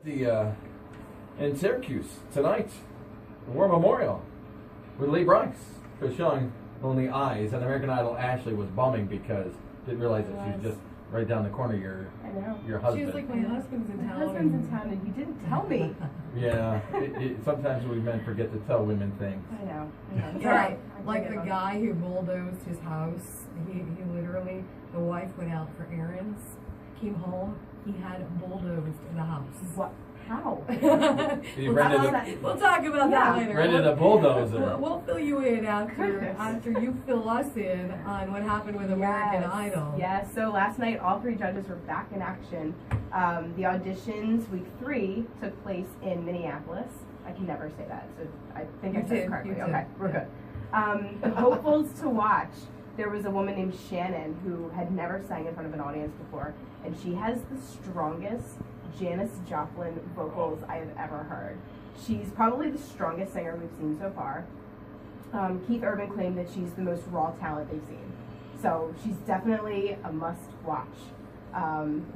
In Syracuse tonight, War Memorial with Lee Bryce for showing Lonely Eyes, and American Idol Ashley was bumming because didn't realize that she's just right down the corner. Your husband. She was like, my husband's in town. My husband's in town, and you didn't tell me. Yeah, sometimes we men forget to tell women things. I know. Yeah, like the guy who bulldozed his house. He literally, the wife went out for errands, came home, he had bulldozed the house. What? How? We'll talk about that later. Rented a bulldozer. We'll fill you in after you fill us in on what happened with American Idol. Yes, so last night all three judges were back in action. The auditions, week 3, took place in Minneapolis. I can never say that, so I think I said it correctly. Okay, we're good. The hopefuls to watch, there was a woman named Shannon who had never sang in front of an audience before, and she has the strongest Janis Joplin vocals I have ever heard. She's probably the strongest singer we've seen so far. Keith Urban claimed that she's the most raw talent they've seen. So she's definitely a must watch.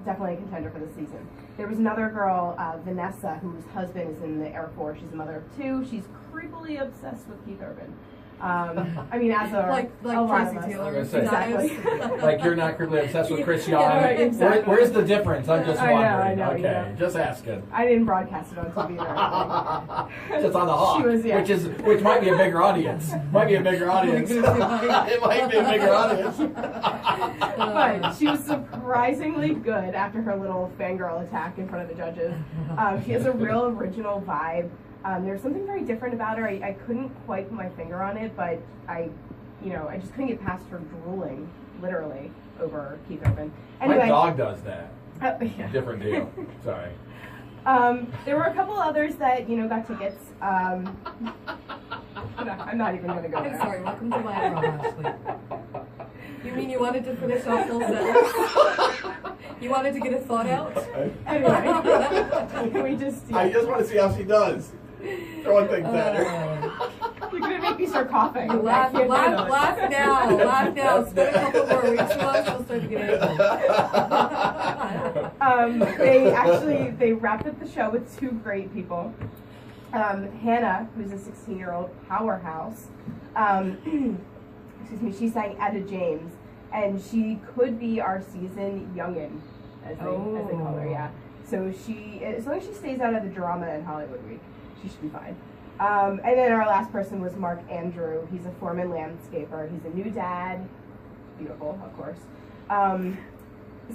Definitely a contender for the season. There was another girl, Vanessa, whose husband is in the Air Force. She's a mother of 2. She's creepily obsessed with Keith Urban. I mean, as a like a lot of Tracy us. Taylor, Exactly. Like you're not creepily obsessed with Chris Young. Yeah, right, exactly. Where's the difference? I'm just wondering. I know, okay, yeah. just asking. I didn't broadcast it on TV or anything. Just on the hawk, She was, yeah. which might be a bigger audience. Might be a bigger audience. It might be a bigger audience. But she was surprisingly good after her little fangirl attack in front of the judges. She has a real original vibe. There's something very different about her. I couldn't quite put my finger on it, but I just couldn't get past her drooling, literally, over Keith Urban. Anyway, My dog does that. Yeah. Different deal. Sorry. There were a couple others that, got tickets. I'm not even going to go there. I'm sorry, welcome to my world, Ashley. You mean you wanted to finish off those sentence? You wanted to get a thought out? Anyway, can we just... Yeah. I just want to see how she does. Throwing things at her. You're going to make me start coughing. Laugh now. Spend a couple more weeks with us, you'll start to get angry. They wrapped up the show with 2 great people. Hannah, who's a 16-year-old powerhouse, excuse me, she sang Etta James, and she could be our season youngin, as they call her, yeah. So as long as she stays out of the drama in Hollywood Week, she should be fine. And then our last person was Mark Andrew. He's a foreman landscaper. He's a new dad. Beautiful, of course.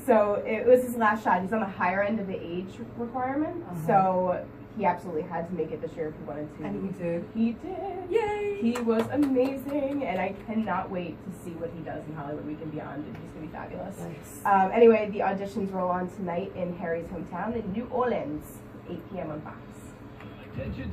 So it was his last shot. He's on the higher end of the age requirement, so he absolutely had to make it this year if he wanted to. And he did. He did. Yay! He was amazing, and I cannot wait to see what he does in Hollywood Week and beyond. He's going to be fabulous. Nice. Anyway, the auditions roll on tonight in Harry's hometown in New Orleans, 8 p.m. on Fox. Attention,